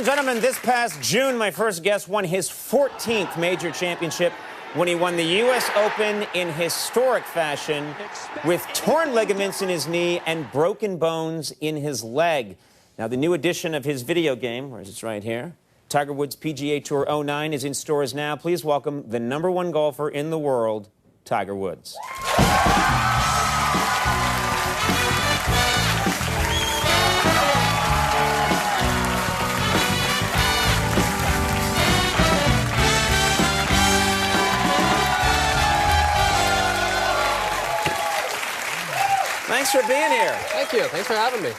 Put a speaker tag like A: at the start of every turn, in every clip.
A: and gentlemen, this past June, my first guest won his 14th major championship when he won the U.S. Open in historic fashion with torn ligaments in his knee and broken bones in his leg. Now, the new edition of his video game, where is it? Right here, Tiger Woods PGA Tour 09 is in stores now. Please welcome the #1 golfer in the world, Tiger Woods. Thanks for being here.
B: Thank you. Thanks for having me.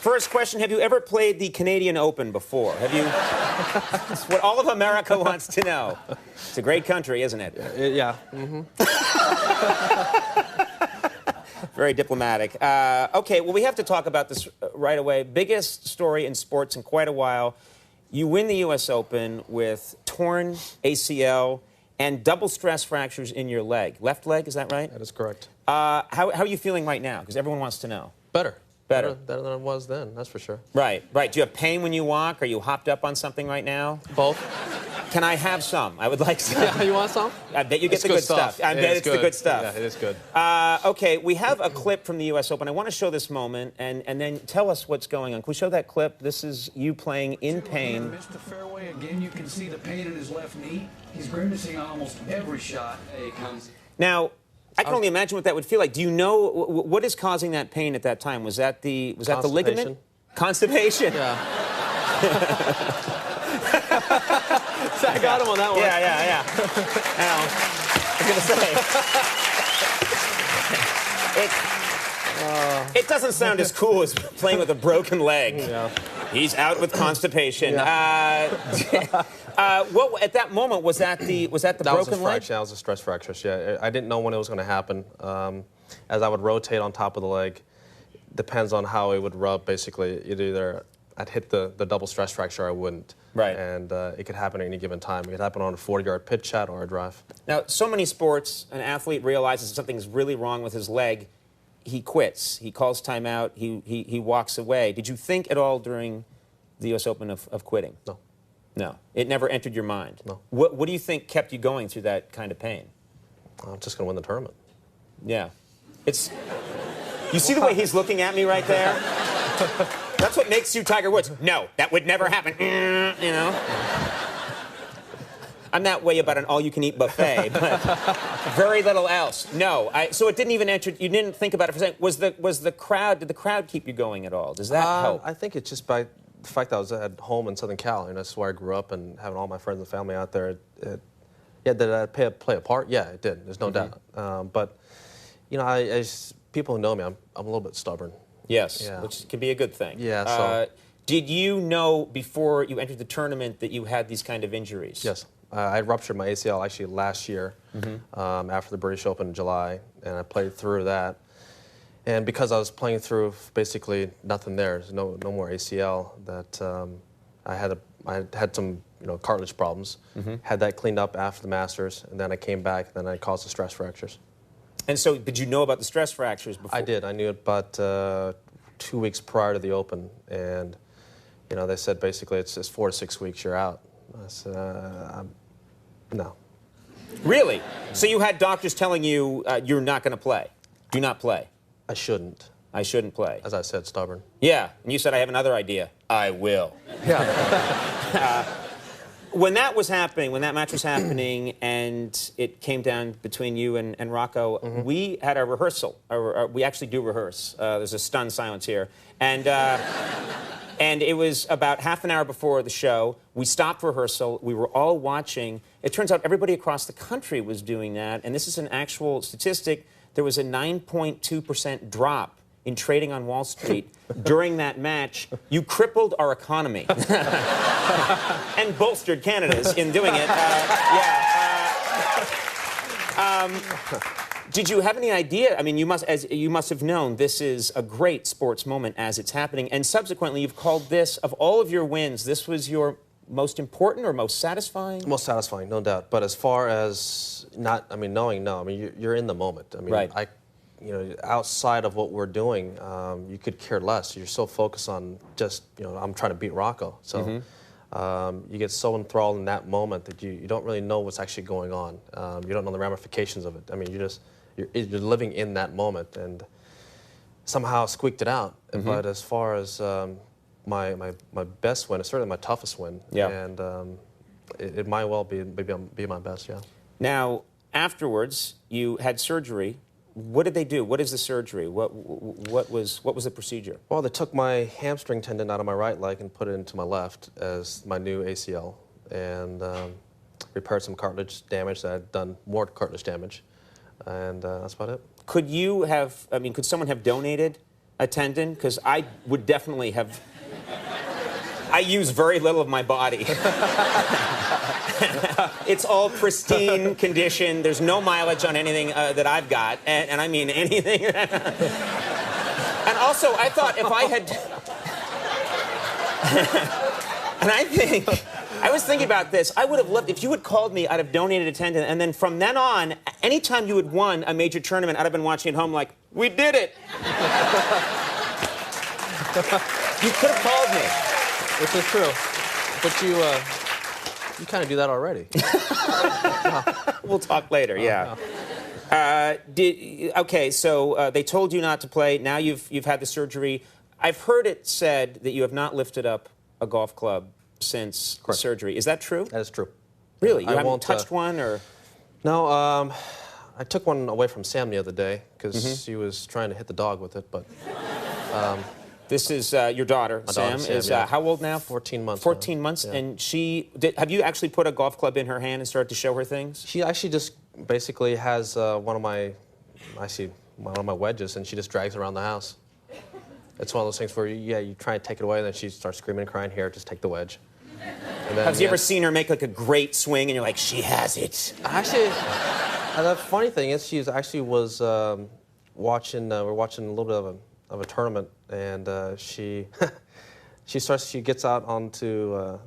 A: First question, have you ever played the Canadian Open before? Have you? It's what all of America wants to know. It's a great country, isn't it?
B: Yeah. Mm-hmm.
A: Very diplomatic. Okay, well, we have to talk about this right away. Biggest story in sports in quite a while. You win the U.S. Open with torn ACL and double stress fractures in your leg. Left leg, is that right?
B: That is correct.
A: How are you feeling right now? Because everyone wants to know.
B: Better.
A: Better
B: than I was then, that's for sure.
A: Right. Do you have pain when you walk? Are you hopped up on something right now?
B: Both.
A: Can I have some? I would like some.
B: Yeah, you want some?
A: I bet you get the good stuff. I bet it's the good stuff.
B: Yeah, it is good.
A: Okay, we have a clip from the U.S. Open. I want to show this moment and then tell us what's going on. Can we show that clip? This is you playing in pain.
C: Missed the fairway again. You can see the pain in his left knee. He's grimacing on almost every shot.
A: Now, I can only imagine what that would feel like. Do you know what is causing that pain at that time? Was that the ligament? Constipation.
B: Yeah. So I got him on that one.
A: Yeah. Now, I was going to say, it doesn't sound as cool as playing with a broken leg.
B: Yeah.
A: He's out with constipation.
B: Yeah.
A: What at that moment was that the broken leg?
B: That was a stress fracture. Yeah, I didn't know when it was going to happen. As I would rotate on top of the leg, depends on how it would rub. Basically, either I'd hit the double stress fracture, or I wouldn't.
A: Right.
B: And it could happen at any given time. It could happen on a 40-yard pitch shot or a drive.
A: Now, so many sports, an athlete realizes something's really wrong with his leg, he quits. He calls timeout. He walks away. Did you think at all during the U.S. Open of quitting?
B: No.
A: No, it never entered your mind.
B: No.
A: What do you think kept you going through that kind of pain?
B: I'm just going to win the tournament.
A: Yeah. It's. You see the way he's looking at me right there? That's what makes you Tiger Woods. No, that would never happen. You know? I'm that way about an all-you-can-eat buffet, but very little else. No. So it didn't even enter. You didn't think about it for a second. Was the crowd? Did the crowd keep you going at all? Does that help?
B: I think it's just by the fact that I was at home in Southern Cal, and that's where I grew up, and having all my friends and family out there, did that play a part? Yeah, it did. There's no doubt. But you know, as people who know me, I'm a little bit stubborn.
A: Yes,
B: yeah.
A: Which can be a good thing.
B: Yeah. So.
A: Did you know before you entered the tournament that you had these kind of injuries?
B: Yes. I ruptured my ACL actually last year after the British Open in July, and I played through that. And because I was playing through basically nothing there, there's no more ACL, that I had some cartilage problems. Had that cleaned up after the Masters, and then I came back, and then I caused the stress fractures.
A: And so, did you know about the stress fractures before?
B: I did. I knew it about 2 weeks prior to the Open, and they said basically it's 4 to 6 weeks you're out. I said, no.
A: Really? So you had doctors telling you you're not going to play? Do not play?
B: I shouldn't.
A: I shouldn't play.
B: As I said, stubborn.
A: Yeah, and you said, I have another idea. I will.
B: Yeah.
A: When that was happening, when that match was happening, and it came down between you and Rocco, we had a rehearsal. We actually do rehearse. There's a stunned silence here. And it was about half an hour before the show. We stopped rehearsal. We were all watching. It turns out everybody across the country was doing that, and this is an actual statistic. There was a 9.2% drop in trading on Wall Street during that match. You crippled our economy and bolstered Canada's in doing it. Did you have any idea? I mean, you must have known this is a great sports moment as it's happening, and subsequently you've called this, of all of your wins, this was your most important or most satisfying?
B: Most satisfying, no doubt. But as far as knowing, no. I mean, you're in the moment. I mean,
A: right.
B: Outside of what we're doing, you could care less. You're so focused on just, I'm trying to beat Rocco. So you get so enthralled in that moment that you don't really know what's actually going on. You don't know the ramifications of it. I mean, you're living in that moment, and somehow squeaked it out. But as far as my best win, it's certainly my toughest win.
A: Yeah.
B: And it might well be my best, yeah.
A: Now, afterwards, you had surgery. What did they do? What is the surgery? What was the procedure?
B: Well, they took my hamstring tendon out of my right leg and put it into my left as my new ACL, and repaired some cartilage damage that had done more cartilage damage, and that's about it.
A: Could you have, I mean, could someone have donated a tendon? Because I would definitely have. I use very little of my body. It's all pristine condition. There's no mileage on anything that I've got, and I mean anything. And also, I thought if I had, and I was thinking about this. I would have loved if you had called me. I'd have donated a tendon, and then from then on, anytime you had won a major tournament, I'd have been watching at home like, we did it. You could have called me.
B: Which is true, but you kind of do that already.
A: We'll talk later. Yeah. Okay, so they told you not to play. Now you've had the surgery. I've heard it said that you have not lifted up a golf club since the surgery. Is that true?
B: That is true.
A: Really? You haven't touched one, or?
B: No. I took one away from Sam the other day because she was trying to hit the dog with it, but.
A: This is your daughter, Sam. Is
B: yeah.
A: How old now?
B: 14 months.
A: 14 months,
B: yeah.
A: And have you actually put a golf club in her hand and started to show her things?
B: She actually just basically has one of my wedges, and she just drags it around the house. It's one of those things where you try and take it away, and then she starts screaming and crying. Here, just take the wedge. And then,
A: have you ever seen her make like a great swing, and you're like, she has it?
B: Actually, the funny thing is, she actually was watching. We're watching a little bit of a tournament, and she gets out on the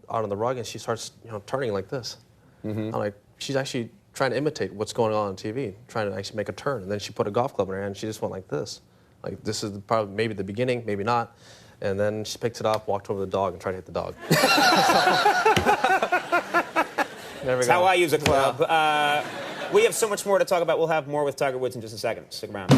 B: rug, and she starts turning like this. I'm like, she's actually trying to imitate what's going on TV, trying to actually make a turn, and then she put a golf club in her hand, and she just went like this. Like, this is probably maybe the beginning, maybe not, and then she picked it up, walked over to the dog, and tried to hit the dog.
A: That's how I use a club. Yeah. We have so much more to talk about. We'll have more with Tiger Woods in just a second. Stick around.